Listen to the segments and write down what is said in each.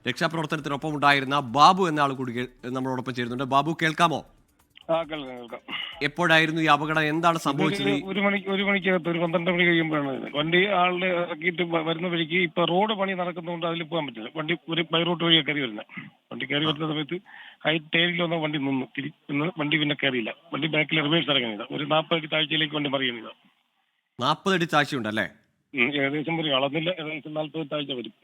രക്ഷാപ്രവർത്തനത്തിനൊപ്പം ഉണ്ടായിരുന്ന ബാബു എന്ന ആൾ കൂടി നമ്മളോടൊപ്പം ചേരുന്നുണ്ട്. ബാബു, കേൾക്കാമോ? കേൾക്കാം. എപ്പോഴായിരുന്നു ഈ അപകടം? എന്താണ് സംഭവിച്ചത്? ഒരു മണിക്കകത്ത് ഒരു 12 മണി കഴിയുമ്പോഴാണ് വണ്ടി ആളുടെ ഇറക്കിയിട്ട് വരുന്ന വഴിക്ക് ഇപ്പൊ റോഡ് പണി നടക്കുന്നതുകൊണ്ട് അതിൽ പോകാൻ പറ്റില്ല. വണ്ടി ഒരു ബൈ റോഡ് വഴിയാണ് കയറി വരുന്നത്. വണ്ടി കയറി വരുന്ന സമയത്ത് ഹൈറ്റ് ടേരിൽ വന്ന വണ്ടി നിന്ന് വണ്ടി പിന്നെ കയറിയില്ല. വണ്ടി ബാക്കിൽ റിവേഴ്സ് ഇറങ്ങിയത് ഒരു 40 അടി താഴ്ചയിലേക്ക് വണ്ടി മറിയുന്നത്. 40 അടി താഴ്ചയുണ്ടല്ലേ? ഏകദേശം വരും, അളന്നില്ല, ഏകദേശം 40 താഴ്ച വരും.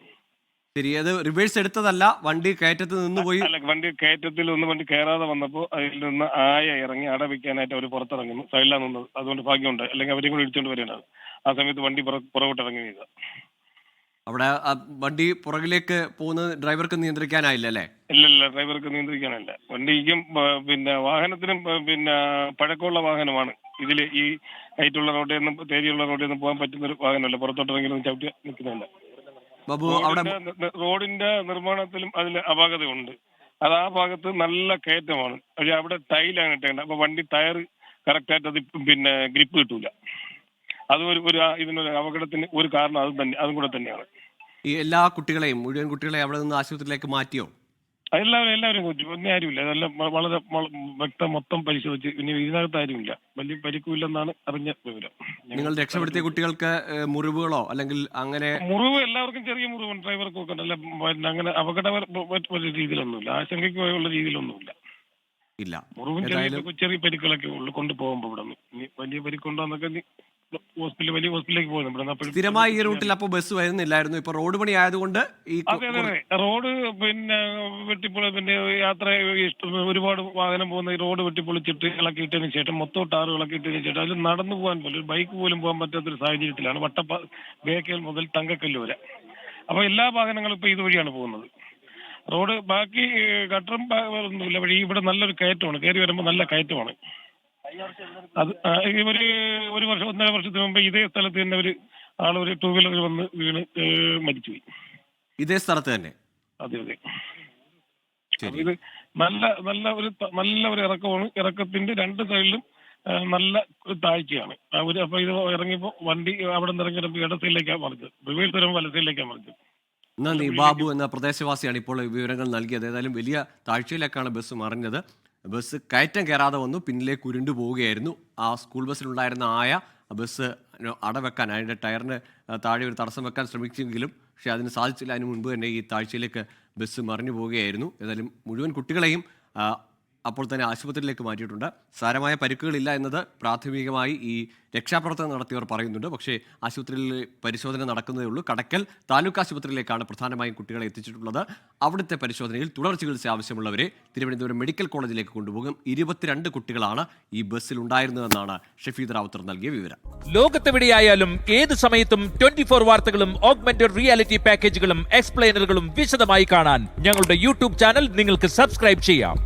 ശരി, അത് റിവേഴ്സ് എടുത്തതല്ല, വണ്ടി കയറ്റത്ത് നിന്ന് പോയി. അല്ല, വണ്ടി കയറ്റത്തിൽ വണ്ടി കയറാതെ വന്നപ്പോൾ അതിൽ നിന്ന് ആയ ഇറങ്ങി അട വെക്കാനായിട്ട് അവർ പുറത്തിറങ്ങുന്നു. സൈഡിലാണ് നിന്നത്, അതുകൊണ്ട് ഭാഗ്യമുണ്ട്, അല്ലെങ്കിൽ അവരെയും കൂടി ഇടിച്ചോണ്ട് വരേണ്ടത്. ആ സമയത്ത് വണ്ടി പുറകോട്ട് ഇറങ്ങിയത്. അവിടെ വണ്ടി പുറകിലേക്ക് പോകുന്നത് ഡ്രൈവർക്ക് നിയന്ത്രിക്കാനായില്ല അല്ലേ? ഇല്ല, ഡ്രൈവർക്ക് നിയന്ത്രിക്കാനല്ല. വണ്ടിക്കും വാഹനത്തിനും പഴക്കമുള്ള വാഹനമാണ്. ഇതില് ഈ ഹൈറ്റുള്ള റോഡിൽ നിന്നും തേരിയുള്ള റോഡിൽ നിന്നും പോകാൻ പറ്റുന്ന ഒരു വാഹനമല്ല. പുറത്തോട്ടിറങ്ങി ചവിട്ടി നിൽക്കുന്നില്ല. ബാബു, അവിടെ റോഡിന്റെ നിർമ്മാണത്തിലും അതിൽ അപാകതയുണ്ട്. അത് ആ ഭാഗത്ത് നല്ല കയറ്റമാണ്. പക്ഷെ അവിടെ ടൈലാണ് ഇട്ടേണ്ടത്. അപ്പൊ വണ്ടി ടയർ കറക്റ്റായിട്ട് അത് ഗ്രിപ്പ് കിട്ടൂല. അത് ഇതിനൊരു അപകടത്തിന് ഒരു കാരണം അതും കൂടെ തന്നെയാണ്. ഈ എല്ലാ കുട്ടികളെയും, മുഴുവൻ കുട്ടികളെയും അവിടെ നിന്ന് ആശുപത്രിയിലേക്ക് മാറ്റിയോ? എല്ലാവരും കൊച്ചു, ഒന്നും ആരുമില്ല. അതെല്ലാം വളരെ മൊത്തം പരിശോധിച്ച് പിന്നെ ഇതിനകത്ത് ആരുമില്ല. വലിയ പരിക്കുമില്ലെന്നാണ് അറിഞ്ഞ വിവരം. നിങ്ങൾ രക്ഷപ്പെടുത്തിയ കുട്ടികൾക്ക് മുറിവുകളോ അല്ലെങ്കിൽ അങ്ങനെ? മുറിവ് എല്ലാവർക്കും ചെറിയ മുറിവുണ്ട്. ഡ്രൈവർക്കും ഒക്കെ അല്ല, അങ്ങനെ അപകട രീതിയിലൊന്നുമില്ല, ആശങ്കയ്ക്കുള്ള രീതിയിലൊന്നുമില്ല. ഇല്ല, മുറിവും ചെറിയ പരിക്കുകളൊക്കെ ഉള്ളു. കൊണ്ടുപോകുമ്പോ ഇവിടെ നിന്ന് വലിയ പരിക്കുണ്ടോന്നൊക്കെ വലിയ ഹോസ്പിറ്റലിലേക്ക് പോകുന്നു. സ്ഥിരമായി ഈ റൂട്ടിൽ അപ്പോൾ ബസ് വരുന്നില്ലായിരുന്നു. ഇപ്പൊ റോഡ് പണി ആയതുകൊണ്ട് ഈ റോഡ് യാത്ര ഒരുപാട് വാഹനം പോകുന്ന ഈ റോഡ് വെട്ടിപ്പൊളിച്ചിട്ട് ഇളക്കിയിട്ടതിന് ശേഷം മൊത്തം ടാറ് ഇളക്കിയിട്ടതിന് ശേഷം അതിൽ നടന്നു പോകാൻ പോലും, ഒരു ബൈക്ക് പോലും പോകാൻ പറ്റാത്തൊരു സാഹചര്യത്തിലാണ് ബേക്കൽ മുതൽ തങ്കക്കല്ല് വരെ. അപ്പൊ എല്ലാ വാഹനങ്ങളും ഇപ്പൊ ഇതുവഴിയാണ് പോകുന്നത്. റോഡ് ബാക്കി ഗട്ടറും ഒന്നുമില്ല. വഴി ഇവിടെ നല്ലൊരു കയറ്റമാണ്. കയറി വരുമ്പോൾ നല്ല കയറ്റമാണ്. അത് ഒരു വർഷം 1.5 വർഷത്തിന് മുമ്പ് ഇതേ സ്ഥലത്ത് തന്നെ ഒരു 2 വീലർ വന്ന് വീണ് മരിച്ചുപോയി. ഇതേ സ്ഥലത്ത് തന്നെ? അതെ. ഇത് നല്ല ഒരു ഇറക്കമാണ്. ഇറക്കത്തിന്റെ 2 സൈഡിലും നല്ല ഒരു താഴ്ചയാണ്. അപ്പൊ ഇത് ഇറങ്ങിയപ്പോ വണ്ടി അവിടെ നിന്ന് ഇറങ്ങിയപ്പോ ഇട സൈഡിലേക്കാണ് മറിച്ചത്. റിവേഴ്സ് വരുമ്പോൾ വല സൈഡിലേക്കാണ് മറിച്ചത്. നന്ദി. ബാബു എന്ന പ്രദേശവാസിയാണ് ഇപ്പോൾ വിവരങ്ങൾ നൽകിയത്. ഏതായാലും വലിയ താഴ്ചയിലേക്കാണ് ബസ് മറിഞ്ഞത്. ബസ് കയറ്റം കയറാതെ വന്നു, പിന്നിലേക്ക് ഉരുണ്ടു പോവുകയായിരുന്നു. ആ സ്കൂൾ ബസ്സിലുണ്ടായിരുന്ന ബസ് അടവെക്കാൻ, അതിൻ്റെ ടയറിന് താഴെ ഒരു തടസ്സം വെക്കാൻ ശ്രമിച്ചെങ്കിലും പക്ഷേ അതിന് സാധിച്ചില്ല. അതിന് മുൻപ് തന്നെ ഈ താഴ്ചയിലേക്ക് ബസ് മറിഞ്ഞു പോവുകയായിരുന്നു. ഏതായാലും മുഴുവൻ കുട്ടികളെയും അപ്പോൾ തന്നെ ആശുപത്രിയിലേക്ക് മാറ്റിയിട്ടുണ്ട്. സാരമായ പരിക്കുകളില്ല എന്നത് പ്രാഥമികമായി ഈ രക്ഷാപ്രവർത്തനം നടത്തിയവർ പറയുന്നുണ്ട്. പക്ഷേ ആശുപത്രിയിൽ പരിശോധന നടക്കുന്നതേ ഉള്ളൂ. കടക്കൽ താലൂക്ക് ആശുപത്രിയിലേക്കാണ് പ്രധാനമായും കുട്ടികളെ എത്തിച്ചിട്ടുള്ളത്. അവിടുത്തെ പരിശോധനയിൽ തുടർ ചികിത്സ ആവശ്യമുള്ളവരെ തിരുവനന്തപുരം മെഡിക്കൽ കോളേജിലേക്ക് കൊണ്ടുപോകും. 22 കുട്ടികളാണ് ഈ ബസ്സിൽ ഉണ്ടായിരുന്നതെന്നാണ് ഷഫീദ് റാവുത്തർ നൽകിയ വിവരം. ലോകത്തെവിടെയായാലും ഏത് സമയത്തും 24 വാർത്തകളും ഓഗ്മെന്റഡ് റിയാലിറ്റി പാക്കേജുകളും എക്സ്പ്ലെയിനറുകളും വിശദമായി കാണാൻ ഞങ്ങളുടെ യൂട്യൂബ് ചാനൽ നിങ്ങൾക്ക് സബ്സ്ക്രൈബ് ചെയ്യാം.